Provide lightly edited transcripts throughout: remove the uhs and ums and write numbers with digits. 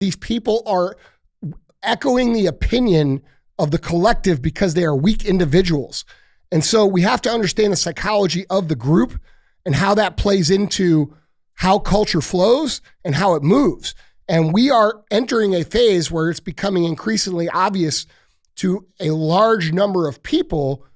These people are echoing the opinion of the collective because they are weak individuals. And so we have to understand the psychology of the group and how that plays into how culture flows and how it moves. And we are entering a phase where it's becoming increasingly obvious to a large number of people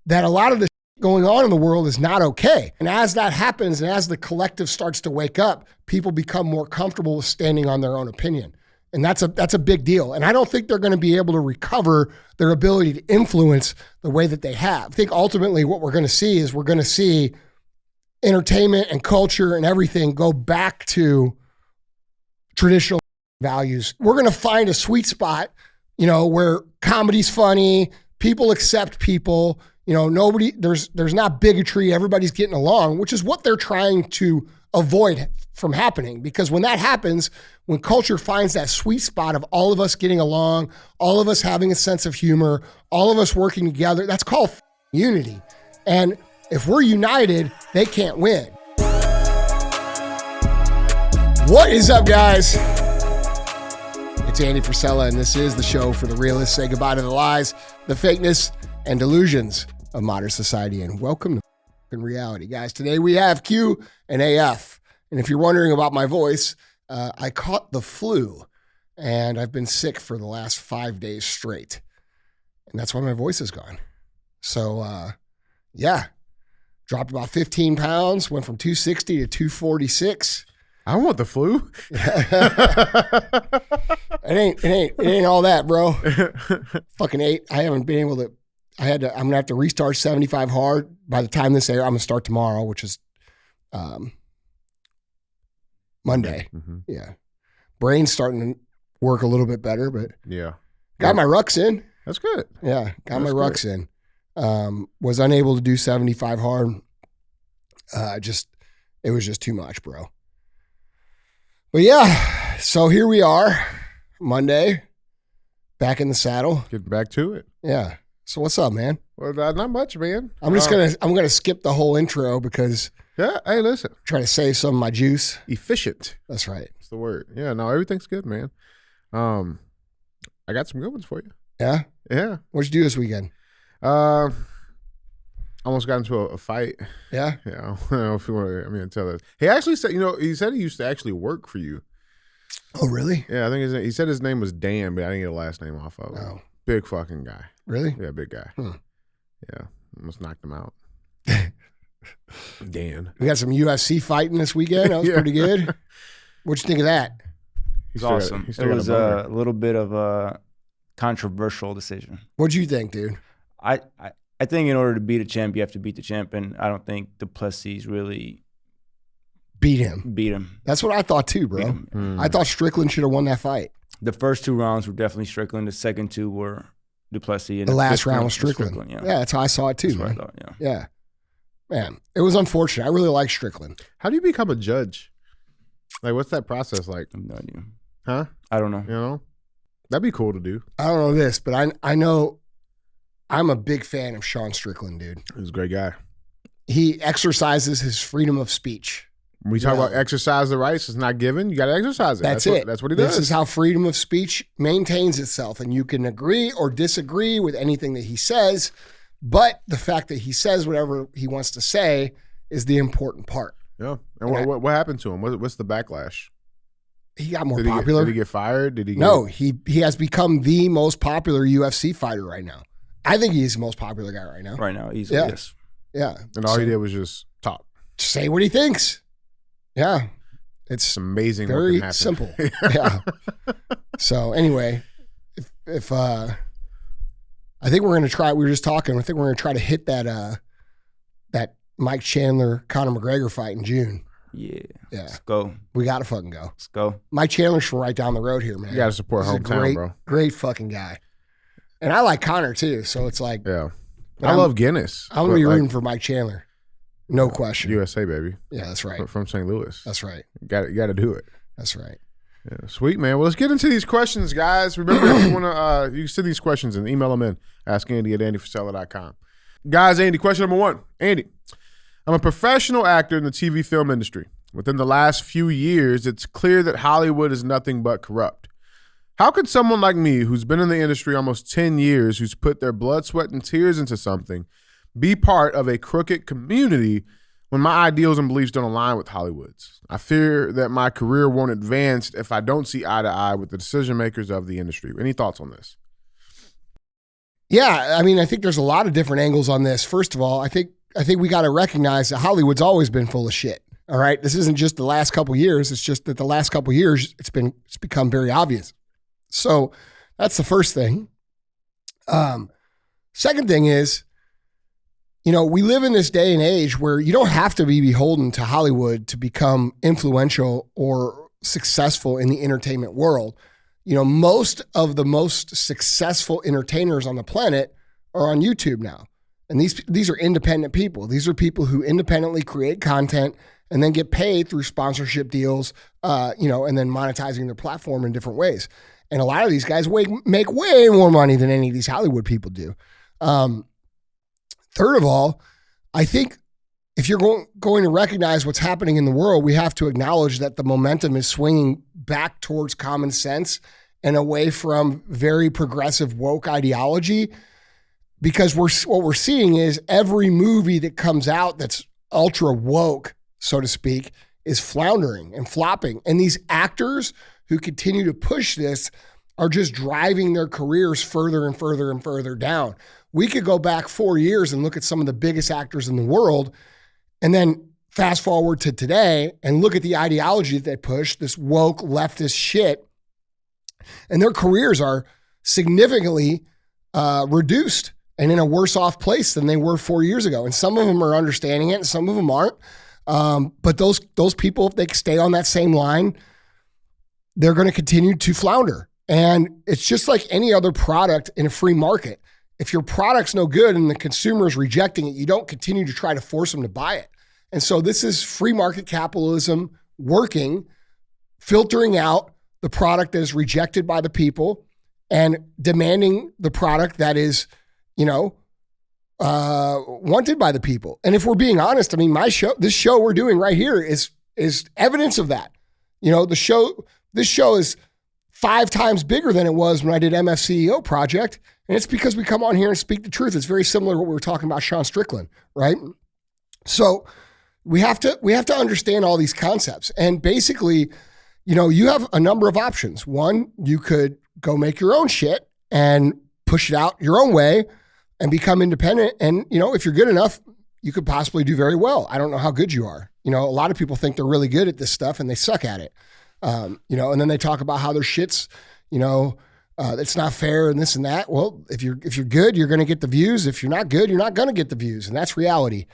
that a lot of the going on in the world is not okay. And as that happens, and as the collective starts to wake up, people become more comfortable with standing on their own opinion. And that's a big deal. And I don't think they're going to be able to recover their ability to influence the way that they have. I think ultimately what we're going to see is we're going to see entertainment and culture and everything go back to traditional values. We're going to find a sweet spot, where comedy's funny, people accept people, nobody, there's not bigotry, everybody's getting along, which is what they're trying to avoid from happening. Because when that happens, when culture finds that sweet spot of all of us getting along, all of us having a sense of humor, all of us working together, that's called unity. And if we're united, they can't win. What is up, guys? It's Andy Frisella, and this is the show for the realists. Say goodbye to the lies, the fakeness, and delusions of modern society, and welcome to reality. Guys, today we have Q&AF. And if you're wondering about my voice, I caught the flu, and I've been sick for the last 5 days straight. And that's why my voice is gone. So, dropped about 15 pounds, went from 260 to 246. I want the flu. It ain't all that, bro. Fucking ate. I haven't been able to. I'm gonna have to restart 75 hard by the time this air. I'm gonna start tomorrow, which is Monday. Mm-hmm. Yeah, brain's starting to work a little bit better, but got my rucks in. That's good. Yeah, got my rucks in. Was unable to do 75 hard. It was just too much, bro. But yeah, so here we are, Monday, back in the saddle. Getting back to it. Yeah. So what's up, man? Well, not much, man. I'm gonna skip the whole intro because hey, listen. Try to save some of my juice. Efficient. That's right. That's the word. Yeah, no, everything's good, man. I got some good ones for you. Yeah? Yeah. What'd you do this weekend? Almost got into a fight. Yeah? Yeah. I don't know if you want to, tell us. He actually said, he said he used to actually work for you. Oh, really? Yeah, I think he said his name was Dan, but I didn't get a last name off of it. Oh. Big fucking guy. Really? Yeah, big guy. Yeah. Almost knocked him out. Dan. We got some UFC fighting this weekend. That was pretty good. What'd you think of that? It was awesome. It was a little bit of a controversial decision. What'd you think, dude? I think in order to beat a champ, you have to beat the champ, and I don't think Duplessis really beat him. That's what I thought too, bro. I thought Strickland should have won that fight. The first two rounds were definitely Strickland. The second two were Duplessis. And the last round was Strickland. Yeah, that's how I saw it too, that's man. What I thought, yeah. Man, it was unfortunate. I really like Strickland. How do you become a judge? Like, what's that process like? I have no idea. Huh? I don't know. That'd be cool to do. I don't know this, but I know I'm a big fan of Sean Strickland, dude. He's a great guy. He exercises his freedom of speech. When we talk about exercise the rights, it's not given. You got to exercise it. That's it. That's what he does. This is how freedom of speech maintains itself. And you can agree or disagree with anything that he says, but the fact that he says whatever he wants to say is the important part. Yeah. And what happened to him? What's the backlash? He got more popular. Did he get fired? No, he has become the most popular UFC fighter right now. I think he's the most popular guy right now. Right now, easily, yes. Yeah. And all he did was just talk. Say what he thinks. Yeah. It's amazing. Very simple. Yeah. So anyway, if I think we're going to try, we were just talking, I think we're going to try to hit that Mike Chandler, Conor McGregor fight in June. Yeah. Let's go. We got to fucking go. Let's go. Mike Chandler's from right down the road here, man. You got to support hometown, bro. Great fucking guy. And I like Conor too, so it's like. Yeah. I love Guinness. I'm going to be rooting for Mike Chandler. No question. USA, baby. Yeah, that's right. From St. Louis. That's right. You got to do it. That's right. Yeah, sweet, man. Well, let's get into these questions, guys. Remember, if you want to, you can send these questions and email them in. Ask Andy at andyfrisella.com. Guys, Andy, question number one. Andy, I'm a professional actor in the TV film industry. Within the last few years, it's clear that Hollywood is nothing but corrupt. How could someone like me, who's been in the industry almost 10 years, who's put their blood, sweat, and tears into something, be part of a crooked community when my ideals and beliefs don't align with Hollywood's? I fear that my career won't advance if I don't see eye to eye with the decision makers of the industry. Any thoughts on this? Yeah, I mean, I think there's a lot of different angles on this. First of all, I think we got to recognize that Hollywood's always been full of shit. All right, this isn't just the last couple of years. It's just that the last couple of years it's become very obvious. So that's the first thing. Second thing is, we live in this day and age where you don't have to be beholden to Hollywood to become influential or successful in the entertainment world. Most of the most successful entertainers on the planet are on YouTube now. And these are independent people. These are people who independently create content and then get paid through sponsorship deals, and then monetizing their platform in different ways. And a lot of these guys make way more money than any of these Hollywood people do. Third of all, I think if you're going to recognize what's happening in the world, we have to acknowledge that the momentum is swinging back towards common sense and away from very progressive woke ideology. Because what we're seeing is every movie that comes out that's ultra woke, so to speak, is floundering and flopping. And these actors who continue to push this are just driving their careers further and further and further down. We could go back 4 years and look at some of the biggest actors in the world, and then fast forward to today and look at the ideology that they push, this woke leftist shit, and their careers are significantly reduced and in a worse off place than they were 4 years ago. And some of them are understanding it and some of them aren't. But those people, if they stay on that same line, they're going to continue to flounder. And it's just like any other product in a free market. If your product's no good and the consumer is rejecting it, you don't continue to try to force them to buy it. And so this is free market capitalism working, filtering out the product that is rejected by the people and demanding the product that is, wanted by the people. And if we're being honest, I mean, this show we're doing right here is evidence of that. This show is 5 times bigger than it was when I did MFCEO Project. And it's because we come on here and speak the truth. It's very similar to what we were talking about Sean Strickland, right? So we have to understand all these concepts. And basically, you have a number of options. One, you could go make your own shit and push it out your own way and become independent. And, if you're good enough, you could possibly do very well. I don't know how good you are. A lot of people think they're really good at this stuff and they suck at it. And then they talk about how their shit's, it's not fair and this and that. Well, if you're good, you're going to get the views. If you're not good, you're not going to get the views. And that's reality.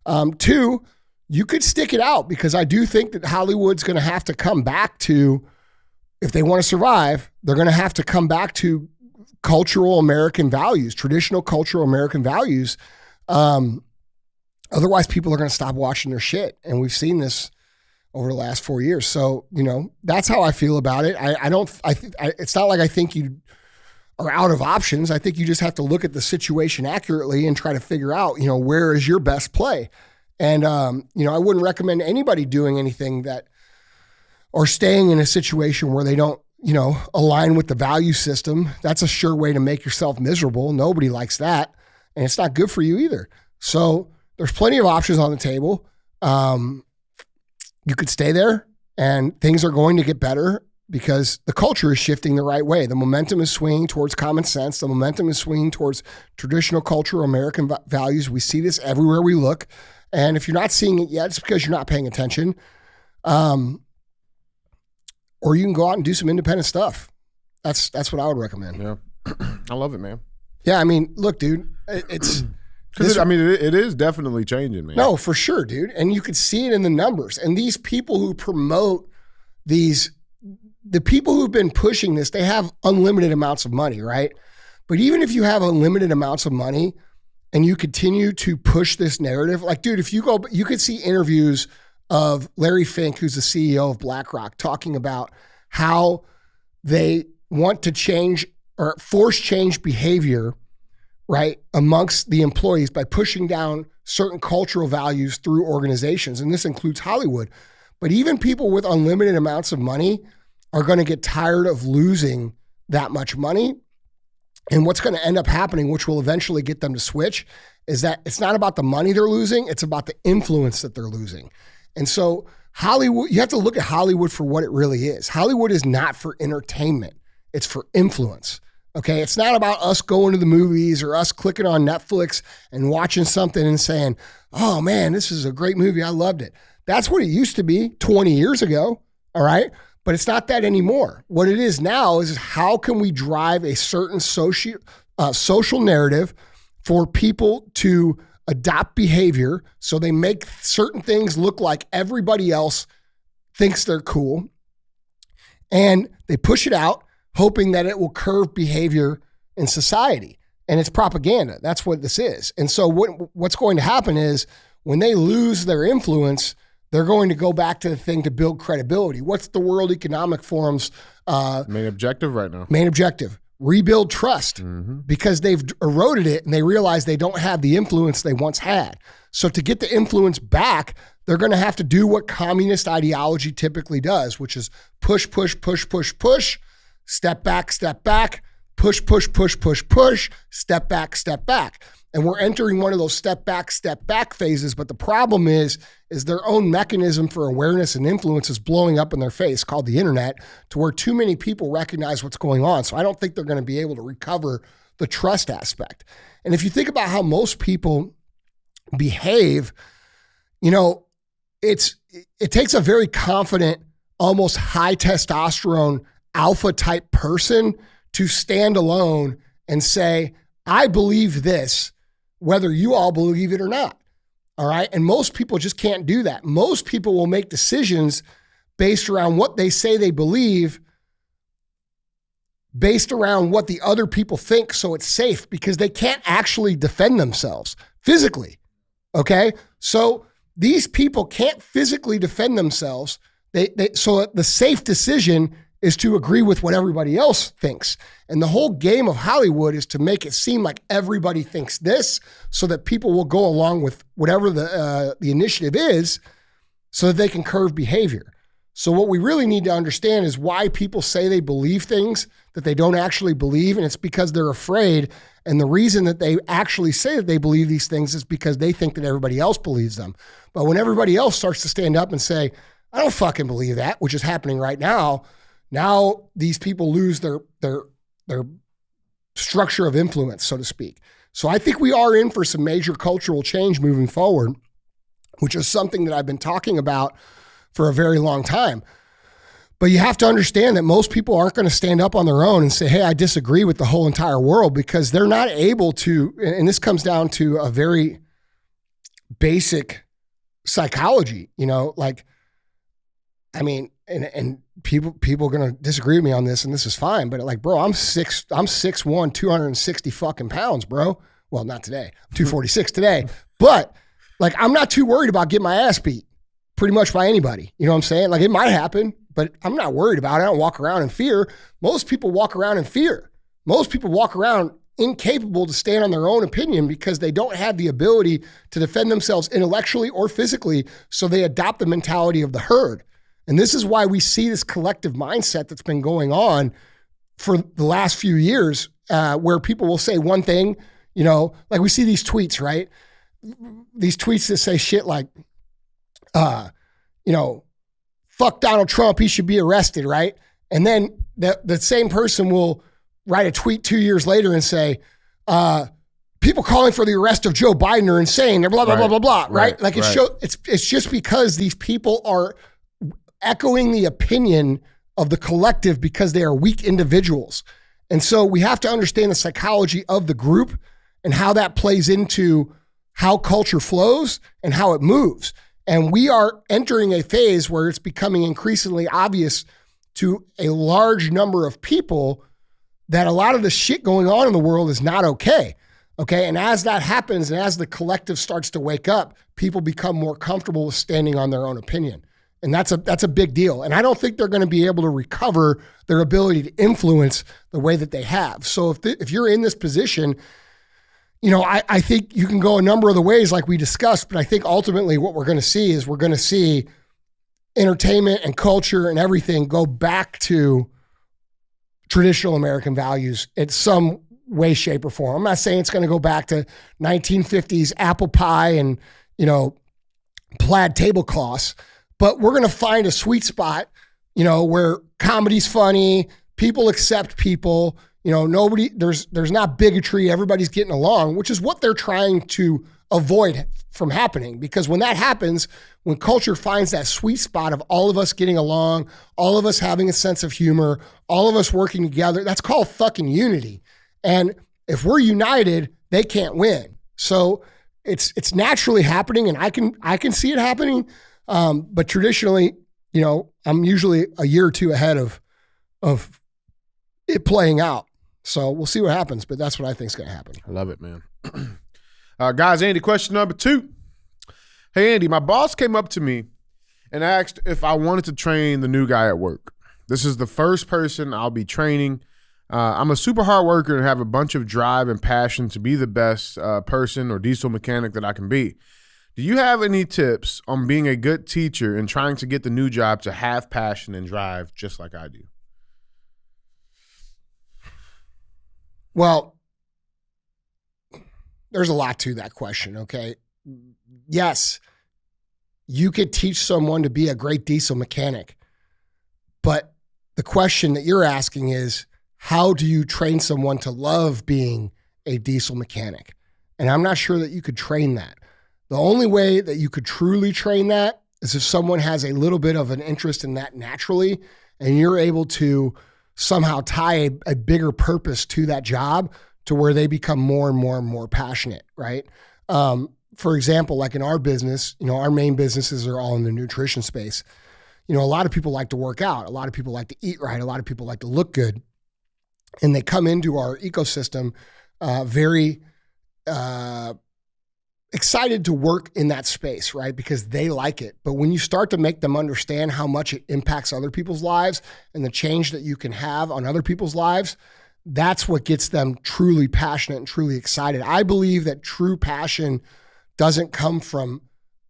2, you could stick it out, because I do think that Hollywood's going to have to come back to, if they want to survive, they're going to have to come back to cultural American values, traditional cultural American values. Otherwise, people are going to stop watching their shit. And we've seen this over the last 4 years. So, that's how I feel about it. It's not like I think you are out of options. I think you just have to look at the situation accurately and try to figure out, where is your best play. And, I wouldn't recommend anybody doing anything or staying in a situation where they don't, align with the value system. That's a sure way to make yourself miserable. Nobody likes that. And it's not good for you either. So there's plenty of options on the table. You could stay there and things are going to get better because the culture is shifting the right way. The momentum is swinging towards common sense. The momentum is swinging towards traditional cultural American values. We see this everywhere we look. And if you're not seeing it yet, it's because you're not paying attention. Or you can go out and do some independent stuff. That's what I would recommend. Yeah. I love it, man. Yeah. I mean, look, dude, it's, it is definitely changing, man. No, for sure, dude. And you could see it in the numbers. And these people who promote the people who've been pushing this, they have unlimited amounts of money, right? But even if you have unlimited amounts of money and you continue to push this narrative, like, dude, if you go, you could see interviews of Larry Fink, who's the CEO of BlackRock, talking about how they want to change or force change behavior, right, amongst the employees by pushing down certain cultural values through organizations. And this includes Hollywood. But even people with unlimited amounts of money are going to get tired of losing that much money. And what's going to end up happening, which will eventually get them to switch, is that it's not about the money they're losing, it's about the influence that they're losing. And so Hollywood, you have to look at Hollywood for what it really is. Hollywood is not for entertainment, it's for influence. Okay, it's not about us going to the movies or us clicking on Netflix and watching something and saying, oh man, this is a great movie, I loved it. That's what it used to be 20 years ago, all right? But it's not that anymore. What it is now is how can we drive a certain social narrative for people to adopt behavior so they make certain things look like everybody else thinks they're cool, and they push it out hoping that it will curb behavior in society. And it's propaganda. That's what this is. And so what's going to happen is when they lose their influence, they're going to go back to the thing to build credibility. What's the World Economic Forum's main objective right now? Main objective, rebuild trust, because they've eroded it and they realize they don't have the influence they once had. So to get the influence back, they're going to have to do what communist ideology typically does, which is push, push, push, push, push, step back, push, push, push, push, push, step back, step back. And we're entering one of those step back phases. But the problem is their own mechanism for awareness and influence is blowing up in their face, called the internet, to where too many people recognize what's going on. So I don't think they're going to be able to recover the trust aspect. And if you think about how most people behave, you know, it takes a very confident, almost high testosterone, alpha type person to stand alone and say, I believe this, whether you all believe it or not. All right. And most people just can't do that. Most people will make decisions based around what they say they believe, based around what the other people think. So it's safe because they can't actually defend themselves physically. Okay. So these people can't physically defend themselves. So the safe decision is to agree with what everybody else thinks. And the whole game of Hollywood is to make it seem like everybody thinks this so that people will go along with whatever the initiative is so that they can curve behavior. So what we really need to understand is why people say they believe things that they don't actually believe, and it's because they're afraid. And the reason that they actually say that they believe these things is because they think that everybody else believes them. But when everybody else starts to stand up and say, I don't fucking believe that, which is happening right now, now these people lose their structure of influence, so to speak. So I think we are in for some major cultural change moving forward, which is something that I've been talking about for a very long time. But you have to understand that most people aren't going to stand up on their own and say, hey, I disagree with the whole entire world, because they're not able to, and this comes down to a very basic psychology, you know, like, I mean, and people are going to disagree with me on this, and this is fine, but like, bro, I'm 6'1", 260 fucking pounds, bro. Well, not today, 246 today, but like, I'm not too worried about getting my ass beat pretty much by anybody. You know what I'm saying? Like, it might happen, but I'm not worried about it. I don't walk around in fear. Most people walk around in fear. Most people walk around incapable to stand on their own opinion because they don't have the ability to defend themselves intellectually or physically. So they adopt the mentality of the herd. And this is why we see this collective mindset that's been going on for the last few years, where people will say one thing, you know, like we see these tweets, right? These tweets that say shit like, you know, fuck Donald Trump, he should be arrested, right? And then the same person will write a tweet 2 years later and say, people calling for the arrest of Joe Biden are insane, or blah, blah, blah, blah, blah, right? Like it's just because these people are echoing the opinion of the collective because they are weak individuals. And so we have to understand the psychology of the group and how that plays into how culture flows and how it moves. And we are entering a phase where it's becoming increasingly obvious to a large number of people that a lot of the shit going on in the world is not okay. Okay. And as that happens, and as the collective starts to wake up, people become more comfortable with standing on their own opinion. And that's a big deal. And I don't think they're going to be able to recover their ability to influence the way that they have. So if you're in this position, you know, I think you can go a number of the ways like we discussed, but I think ultimately what we're going to see is we're going to see entertainment and culture and everything go back to traditional American values in some way, shape, or form. I'm not saying it's going to go back to 1950s apple pie and, plaid tablecloths, but we're going to find a sweet spot, where comedy's funny, people accept people, there's not bigotry, everybody's getting along, which is what they're trying to avoid from happening. Because when that happens, when culture finds that sweet spot of all of us getting along, all of us having a sense of humor, all of us working together, that's called fucking unity. And if we're united, they can't win. So it's naturally happening, and I can see it happening. But traditionally, I'm usually a year or two ahead of it playing out. So we'll see what happens, but that's what I think is going to happen. I love it, man. Guys, Andy, question number 2. Hey, Andy, my boss came up to me and asked if I wanted to train the new guy at work. This is the first person I'll be training. I'm a super hard worker and have a bunch of drive and passion to be the best person or diesel mechanic that I can be. Do you have any tips on being a good teacher and trying to get the new job to have passion and drive just like I do? Well, there's a lot to that question, okay? Yes, you could teach someone to be a great diesel mechanic, but the question that you're asking is, how do you train someone to love being a diesel mechanic? And I'm not sure that you could train that. The only way that you could truly train that is if someone has a little bit of an interest in that naturally, and you're able to somehow tie a bigger purpose to that job to where they become more and more and more passionate, right? For example, like in our business, our main businesses are all in the nutrition space. A lot of people like to work out. A lot of people like to eat right. A lot of people like to look good. And they come into our ecosystem very excited to work in that space, right? Because they like it. But when you start to make them understand how much it impacts other people's lives and the change that you can have on other people's lives, that's what gets them truly passionate and truly excited. I believe that true passion doesn't come from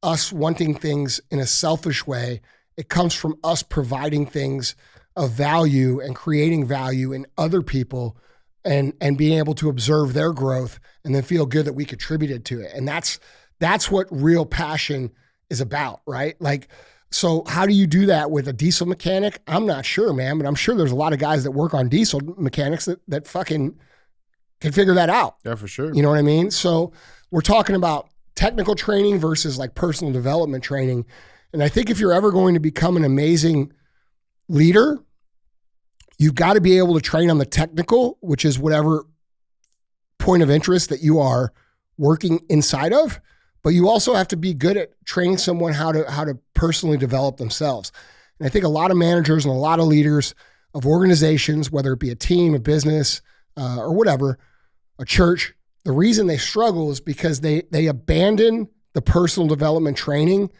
us wanting things in a selfish way. It comes from us providing things of value and creating value in other people and being able to observe their growth and then feel good that we contributed to it. And that's what real passion is about, right? Like, so how do you do that with a diesel mechanic? I'm not sure, man, but I'm sure there's a lot of guys that work on diesel mechanics that fucking can figure that out. Yeah, for sure. You know what I mean? So we're talking about technical training versus like personal development training. And I think if you're ever going to become an amazing leader, you've got to be able to train on the technical, which is whatever point of interest that you are working inside of. But you also have to be good at training someone how to personally develop themselves. And I think a lot of managers and a lot of leaders of organizations, whether it be a team, a business, or whatever, a church, the reason they struggle is because they abandon the personal development training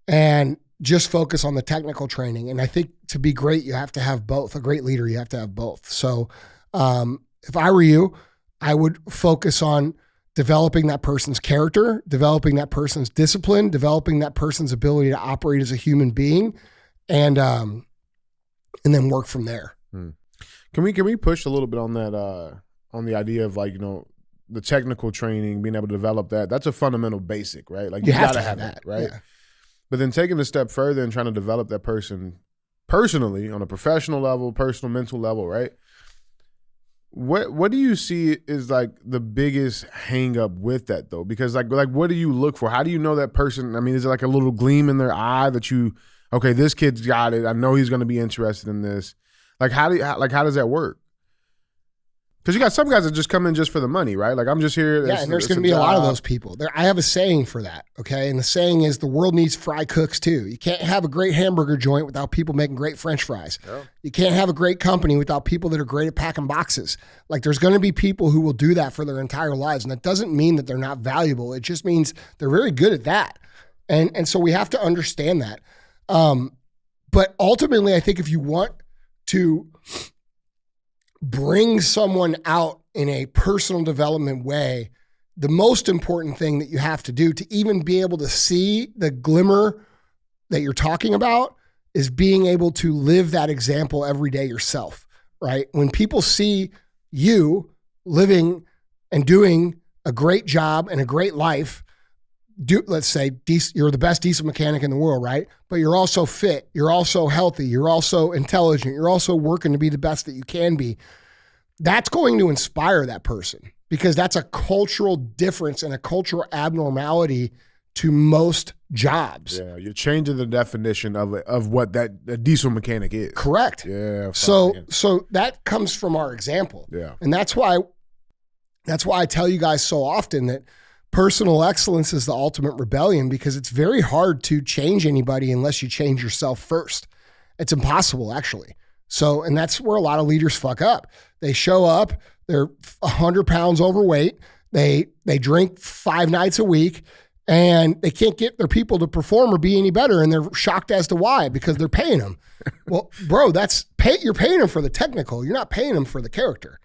and just focus on the technical training. And I think to be great, you have to have both. A great leader, you have to have both. So if I were you, I would focus on developing that person's character, developing that person's discipline, developing that person's ability to operate as a human being, and then work from there. Can we push a little bit on that, on the idea of like, the technical training, being able to develop that? That's a fundamental basic, right? Like you gotta have that, right? Yeah. But then taking a step further and trying to develop that person personally on a professional level, personal, mental level, right? What do you see is like the biggest hang up with that though? Because like what do you look for? How do you know that person? I mean, is it like a little gleam in their eye that okay, this kid's got it. I know he's going to be interested in this. Like how does that work? Because you got some guys that just come in just for the money, right? Like I'm just here. Yeah, and there's going to be a lot of those people. I have a saying for that, okay? And the saying is the world needs fry cooks too. You can't have a great hamburger joint without people making great French fries. Oh. You can't have a great company without people that are great at packing boxes. Like there's going to be people who will do that for their entire lives. And that doesn't mean that they're not valuable. It just means they're very good at that. And so we have to understand that. But ultimately, I think if you want to bring someone out in a personal development way, the most important thing that you have to do to even be able to see the glimmer that you're talking about is being able to live that example every day yourself, right? When people see you living and doing a great job and a great life, let's say you're the best diesel mechanic in the world, right? But you're also fit, you're also healthy, you're also intelligent, you're also working to be the best that you can be. That's going to inspire that person, because that's a cultural difference and a cultural abnormality to most jobs. Yeah, you're changing the definition of what a diesel mechanic is. Correct. Yeah. So that comes from our example. Yeah. And that's why I tell you guys so often that personal excellence is the ultimate rebellion, because it's very hard to change anybody unless you change yourself first. It's impossible, actually. So, and that's where a lot of leaders fuck up. They show up, they're 100 pounds overweight, they drink 5 nights a week, and they can't get their people to perform or be any better, and they're shocked as to why, because they're paying them. Well, bro, you're paying them for the technical. You're not paying them for the character.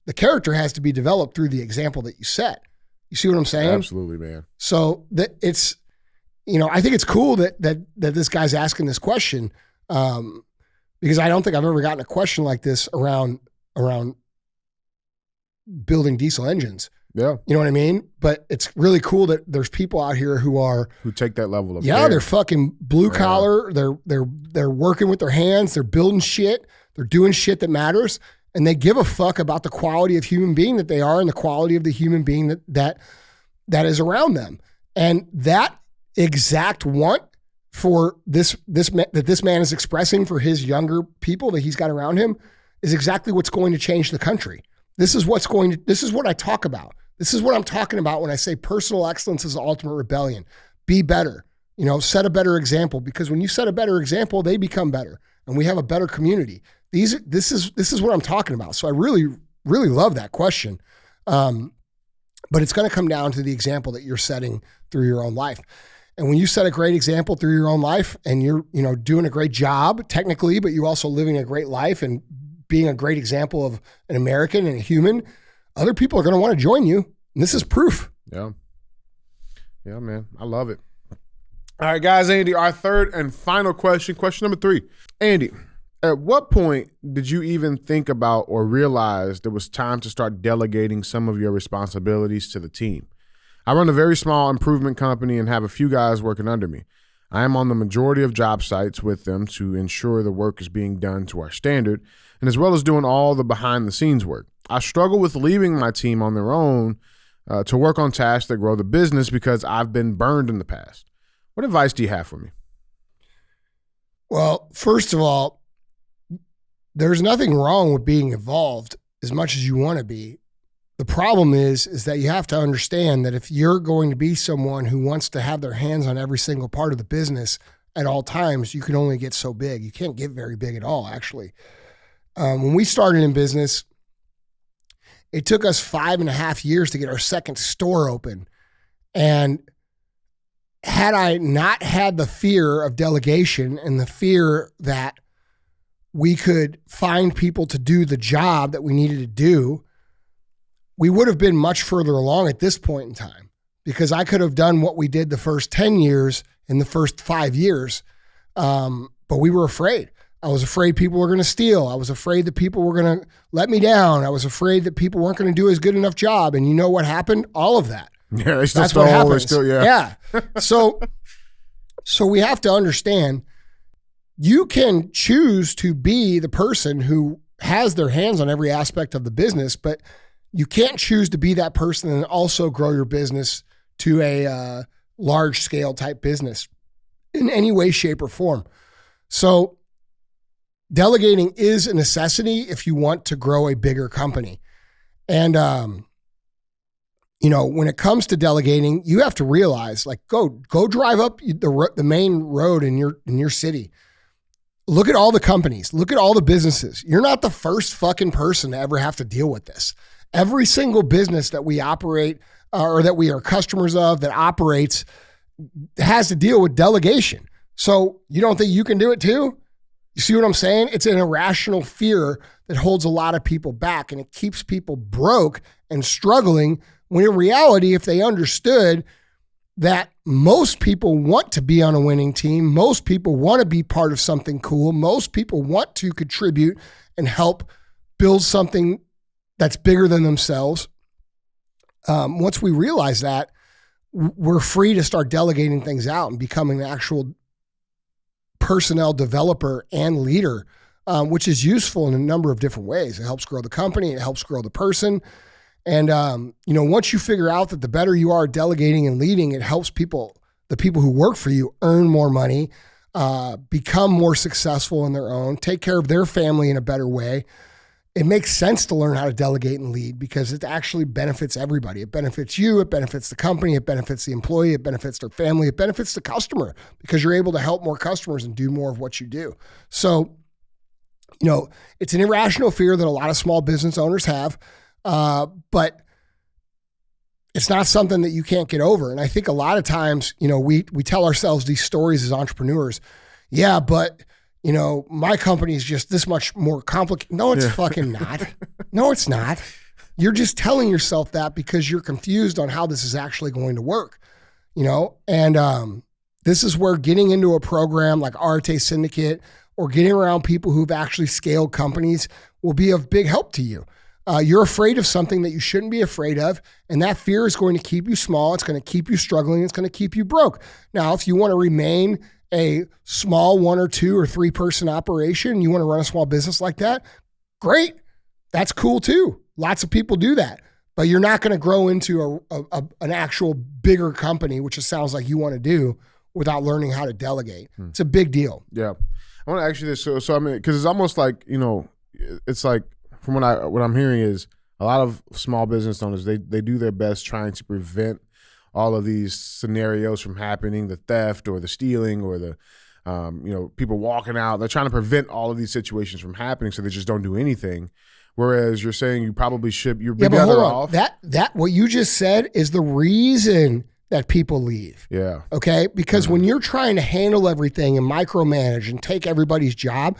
The character has to be developed through the example that you set. You see what I'm saying? Absolutely, man. So that it's, I think it's cool that this guy's asking this question, because I don't think I've ever gotten a question like this around building diesel engines. Yeah. You know what I mean? But it's really cool that there's people out here who take that level of care. They're fucking blue collar. They're working with their hands. They're building shit. They're doing shit that matters. And they give a fuck about the quality of human being that they are and the quality of the human being that is around them. And that exact want for this man is expressing for his younger people that he's got around him is exactly what's going to change the country. This is what I talk about. This is what I'm talking about when I say personal excellence is the ultimate rebellion. Be better, set a better example, because when you set a better example, they become better and we have a better community. This is what I'm talking about. So I really, really love that question. But it's going to come down to the example that you're setting through your own life. And when you set a great example through your own life and you're, doing a great job technically, but you also living a great life and being a great example of an American and a human, other people are going to want to join you. And this is proof. Yeah. Yeah, man. I love it. All right, guys, Andy, our third and final question number 3. Andy, at what point did you even think about or realize there was time to start delegating some of your responsibilities to the team? I run a very small improvement company and have a few guys working under me. I am on the majority of job sites with them to ensure the work is being done to our standard, and as well as doing all the behind-the-scenes work. I struggle with leaving my team on their own to work on tasks that grow the business because I've been burned in the past. What advice do you have for me? Well, first of all, there's nothing wrong with being involved as much as you want to be. The problem is that you have to understand that if you're going to be someone who wants to have their hands on every single part of the business at all times, you can only get so big. You can't get very big at all, actually. When we started in business, it took us 5.5 years to get our second store open. And had I not had the fear of delegation and the fear that we could find people to do the job that we needed to do, we would have been much further along at this point in time, because I could have done what we did the first 10 years in the first 5 years. But we were afraid. I was afraid people were going to steal. I was afraid that people were going to let me down. I was afraid that people weren't going to do as good enough job. And you know what happened? All of that. Yeah, they still That's what happens. Yeah. So we have to understand, you can choose to be the person who has their hands on every aspect of the business, but you can't choose to be that person and also grow your business to a large scale type business in any way, shape, or form. So delegating is a necessity if you want to grow a bigger company. And, when it comes to delegating, you have to realize, like, go drive up the main road in your city. Look at all the companies. Look at all the businesses. You're not the first fucking person to ever have to deal with this. Every single business that we operate or that we are customers of that operates has to deal with delegation. So you don't think you can do it too? You see what I'm saying? It's an irrational fear that holds a lot of people back, and it keeps people broke and struggling, when in reality, if they understood that most people want to be on a winning team. Most people want to be part of something cool. Most people want to contribute and help build something that's bigger than themselves. Once we realize that, we're free to start delegating things out and becoming an actual personnel developer and leader, which is useful in a number of different ways. It helps grow the company. It helps grow the person. And, once you figure out that the better you are at delegating and leading, it helps the people who work for you earn more money, become more successful in their own, take care of their family in a better way. It makes sense to learn how to delegate and lead because it actually benefits everybody. It benefits you. It benefits the company. It benefits the employee. It benefits their family. It benefits the customer because you're able to help more customers and do more of what you do. So, it's an irrational fear that a lot of small business owners have, but it's not something that you can't get over. And I think a lot of times, we tell ourselves these stories as entrepreneurs. Yeah, but my company is just this much more complicated. No, it's fucking not. No, it's not. You're just telling yourself that because you're confused on how this is actually going to work, and this is where getting into a program like Arte Syndicate or getting around people who've actually scaled companies will be of big help to you. You're afraid of something that you shouldn't be afraid of, and that fear is going to keep you small. It's going to keep you struggling. It's going to keep you broke. Now, if you want to remain a small 1 or 2 or 3 person operation, you want to run a small business like that, great. That's cool too. Lots of people do that, but you're not going to grow into an actual bigger company, which it sounds like you want to do, without learning how to delegate. It's a big deal. Yeah. I want to ask you this. So I mean, because it's almost like, it's like from what I'm hearing is a lot of small business owners, they do their best trying to prevent all of these scenarios from happening, the theft or the stealing or the, people walking out. They're trying to prevent all of these situations from happening, so they just don't do anything. Whereas you're saying you probably should, you're better off. That what you just said is the reason that people leave. Yeah. Okay? Because when you're trying to handle everything and micromanage and take everybody's job,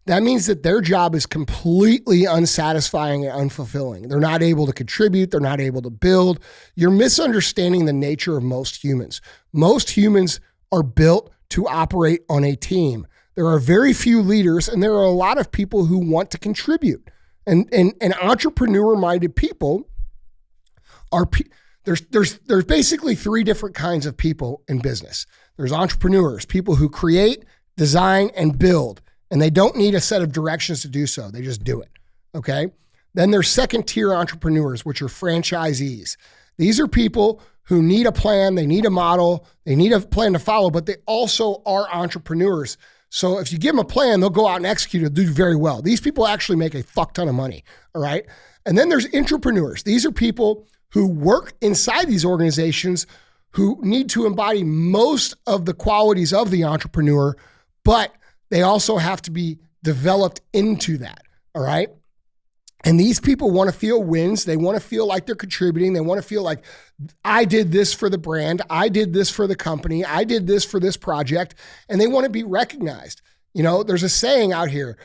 that means that their job is completely unsatisfying and unfulfilling. They're not able to contribute. They're not able to build. You're misunderstanding the nature of most humans. Most humans are built to operate on a team. There are very few leaders, and there are a lot of people who want to contribute. And entrepreneur-minded people are there's basically 3 different kinds of people in business. There's entrepreneurs, people who create, design, and build. And they don't need a set of directions to do so. They just do it, okay? Then there's second-tier entrepreneurs, which are franchisees. These are people who need a plan, they need a model, they need a plan to follow, but they also are entrepreneurs. So if you give them a plan, they'll go out and execute it, do very well. These people actually make a fuck ton of money, all right? And then there's intrapreneurs. These are people who work inside these organizations who need to embody most of the qualities of the entrepreneur, but they also have to be developed into that, all right? And these people want to feel wins. They want to feel like they're contributing. They want to feel like I did this for the brand. I did this for the company. I did this for this project. And they want to be recognized. There's a saying out here,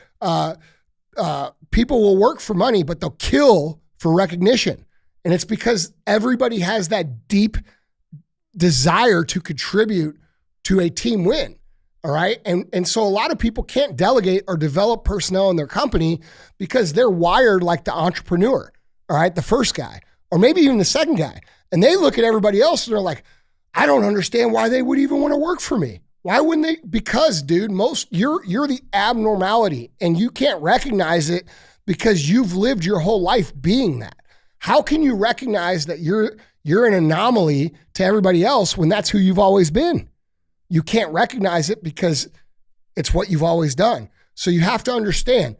people will work for money, but they'll kill for recognition. And it's because everybody has that deep desire to contribute to a team win. All right. And so a lot of people can't delegate or develop personnel in their company because they're wired like the entrepreneur. All right. The first guy, or maybe even the second guy. And they look at everybody else and they're like, I don't understand why they would even want to work for me. Why wouldn't they? Because, dude, you're the abnormality and you can't recognize it because you've lived your whole life being that. How can you recognize that you're an anomaly to everybody else when that's who you've always been? You can't recognize it because it's what you've always done. So you have to understand,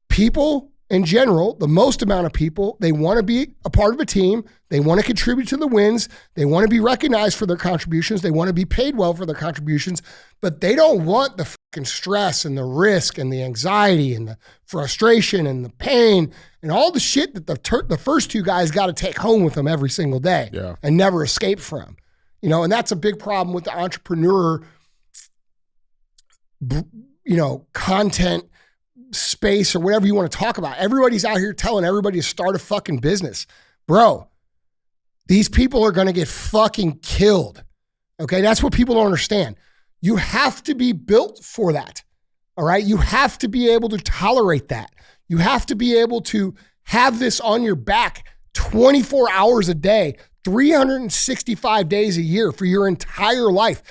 people in general, the most amount of people, they want to be a part of a team. They want to contribute to the wins. They want to be recognized for their contributions. They want to be paid well for their contributions, but they don't want the fucking stress and the risk and the anxiety and the frustration and the pain and all the shit that the first 2 guys got to take home with them every single day and never escape from. And that's a big problem with the entrepreneur, content space or whatever you want to talk about. Everybody's out here telling everybody to start a fucking business. Bro, these people are going to get fucking killed Okay. That's what people don't understand. You have to be built for that. All right. You have to be able to tolerate that. You have to be able to have this on your back 24 hours a day, 365 days a year for your entire life.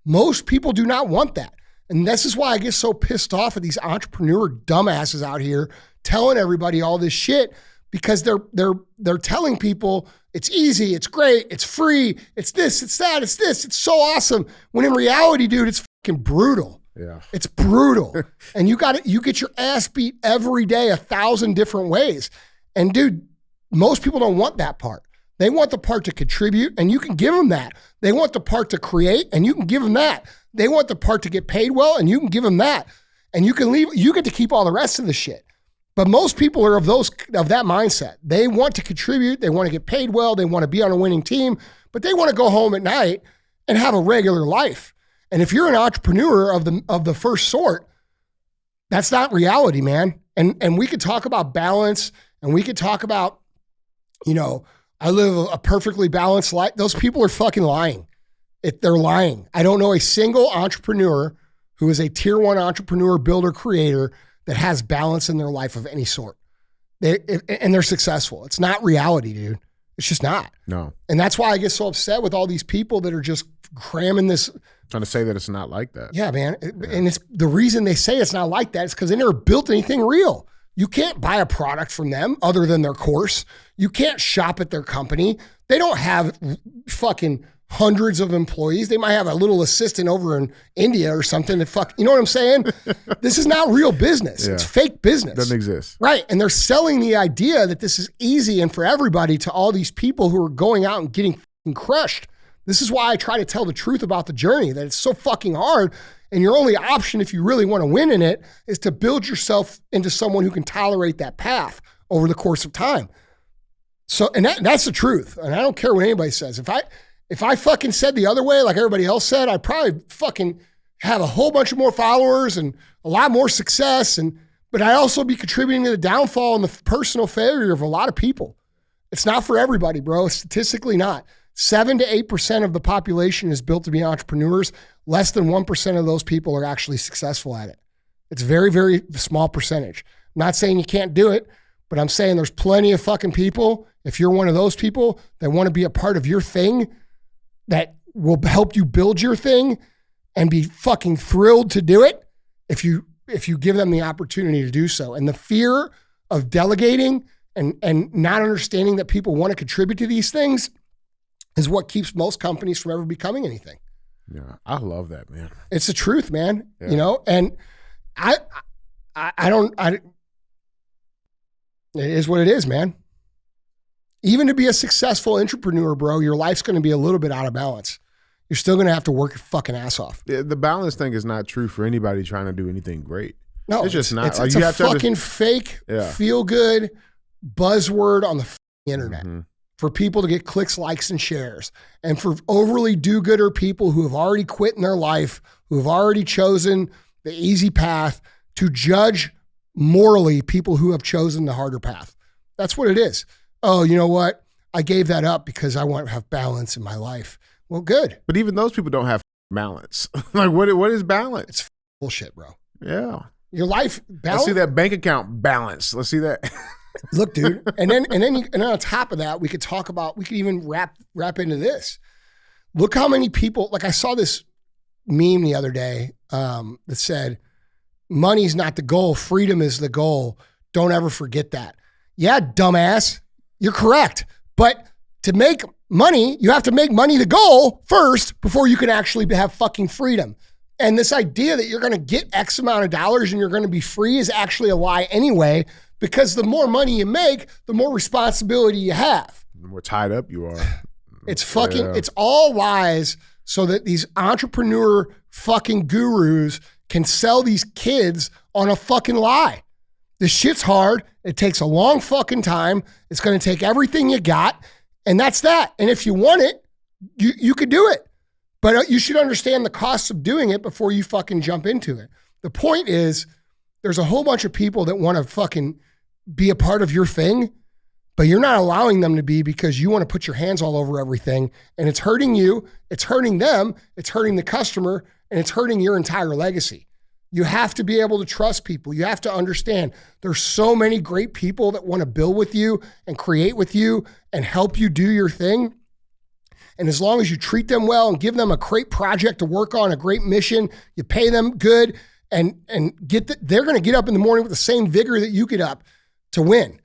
Most people do not want that. And this is why I get so pissed off at these entrepreneur dumbasses out here telling everybody all this shit, because they're telling people it's easy, it's great, it's free, it's this, it's that, it's this, it's so awesome. When in reality, dude, it's fucking brutal. Yeah. It's brutal. And you get your ass beat every day 1,000 different ways. And dude, most people don't want that part. They want the part to contribute, and you can give them that. They want the part to create, and you can give them that. They want the part to get paid well, and you can give them that. And you get to keep all the rest of the shit. But most people are of that mindset. They want to contribute, they want to get paid well, they want to be on a winning team, but they want to go home at night and have a regular life. And if you're an entrepreneur of the first sort, that's not reality, man. And we could talk about balance, and we could talk about, I live a perfectly balanced life. Those people are fucking lying. They're lying. I don't know a single entrepreneur who is a tier 1 entrepreneur, builder, creator that has balance in their life of any sort. They're successful. It's not reality, dude. It's just not. No. And that's why I get so upset with all these people that are just cramming this. Trying to say that it's not like that. Yeah, man. Yeah. And it's the reason they say it's not like that is because they never built anything real. You can't buy a product from them other than their course. You can't shop at their company. They don't have fucking hundreds of employees. They might have a little assistant over in India or something you know what I'm saying? This is not real business. Yeah. It's fake business. Doesn't exist. Right. And they're selling the idea that this is easy and for everybody to all these people who are going out and getting crushed. This is why I try to tell the truth about the journey, that it's so fucking hard. And your only option, if you really want to win in it, is to build yourself into someone who can tolerate that path over the course of time. So, and that's the truth. And I don't care what anybody says. If I fucking said the other way, like everybody else said, I'd probably fucking have a whole bunch of more followers and a lot more success. But I'd also be contributing to the downfall and the personal failure of a lot of people. It's not for everybody, bro. Statistically not. 7 to 8% of the population is built to be entrepreneurs. Less than 1% of those people are actually successful at it. It's very, very small percentage. I'm not saying you can't do it, but I'm saying there's plenty of fucking people, if you're one of those people that want to be a part of your thing, that will help you build your thing and be fucking thrilled to do it if you give them the opportunity to do so. And the fear of delegating and not understanding that people want to contribute to these things is what keeps most companies from ever becoming anything. Yeah, I love that, man. It's the truth, man. Yeah. And it is what it is, man. Even to be a successful entrepreneur, bro, your life's going to be a little bit out of balance. You're still going to have to work your fucking ass off. The balance thing is not true for anybody trying to do anything great. No, it's just not. It's a fucking fake, feel good buzzword on the internet. Mm-hmm. For people to get clicks, likes, and shares. And for overly do-gooder people who have already quit in their life, who have already chosen the easy path, to judge morally people who have chosen the harder path. That's what it is. Oh, you know what? I gave that up because I want to have balance in my life. Well, good. But even those people don't have balance. Like, what is balance? It's bullshit, bro. Yeah. Your life balance. Let's see that bank account balance. Let's see that. Look, dude, and then on top of that, we could even wrap into this. Look how many people, like I saw this meme the other day that said, money's not the goal, freedom is the goal. Don't ever forget that. Yeah, dumbass, you're correct. But to make money, you have to make money the goal first before you can actually have fucking freedom. And this idea that you're going to get X amount of dollars and you're going to be free is actually a lie anyway. Because the more money you make, the more responsibility you have. The more tied up you are. It's all lies so that these entrepreneur fucking gurus can sell these kids on a fucking lie. This shit's hard. It takes a long fucking time. It's going to take everything you got. And that's that. And if you want it, you could do it. But you should understand the costs of doing it before you fucking jump into it. The point is, there's a whole bunch of people that want to fucking be a part of your thing, but you're not allowing them to be because you want to put your hands all over everything, and it's hurting you, it's hurting them, it's hurting the customer, and it's hurting your entire legacy. You have to be able to trust people. You have to understand there's so many great people that want to build with you and create with you and help you do your thing. And as long as you treat them well and give them a great project to work on, a great mission, you pay them good, and they're going to get up in the morning with the same vigor that you get up to win.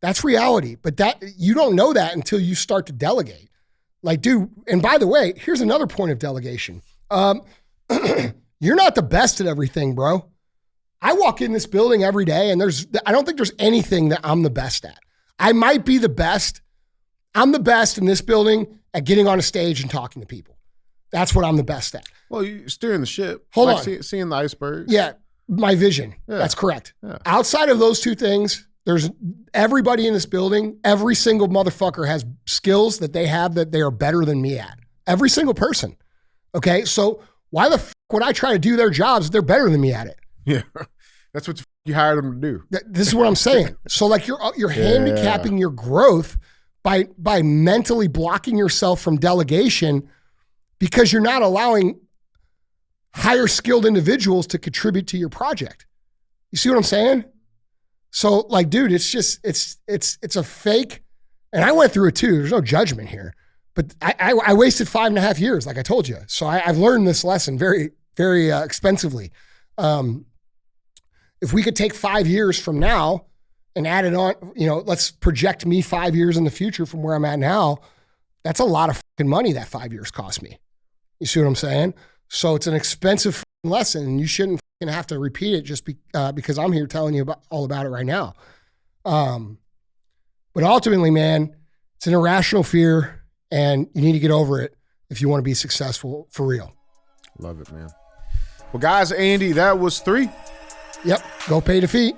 That's reality. But that you don't know that until you start to delegate. Like, dude, and by the way, here's another point of delegation. You're not the best at everything, bro. I walk in this building every day and I don't think there's anything that I'm the best at. I might be the best. I'm the best in this building at getting on a stage and talking to people. That's what I'm the best at. Well, you're steering the ship. Hold on. Seeing the icebergs. Yeah, my vision. Yeah. That's correct. Yeah. Outside of those two things, there's everybody in this building, every single motherfucker has skills that they have that they are better than me at. Every single person. Okay, so why the fuck would I try to do their jobs if they're better than me at it? Yeah, that's what you hired them to do. This is what I'm saying. So like you're handicapping your growth by mentally blocking yourself from delegation because you're not allowing higher skilled individuals to contribute to your project. You see what I'm saying? So like, dude, it's just it's a fake, and I went through it too. There's no judgment here. But I wasted 5.5 years, like I told you. So I've learned this lesson very, very expensively. If we could take 5 years from now and add it on, let's project me 5 years in the future from where I'm at now. That's a lot of fucking money that 5 years cost me. You see what I'm saying? So it's an expensive lesson, and you shouldn't fucking have to repeat it just because I'm here telling you all about it right now. But ultimately, man, it's an irrational fear. And you need to get over it if you want to be successful for real. Love it, man. Well, guys, Andy, that was 3. Yep. Go pay the fee.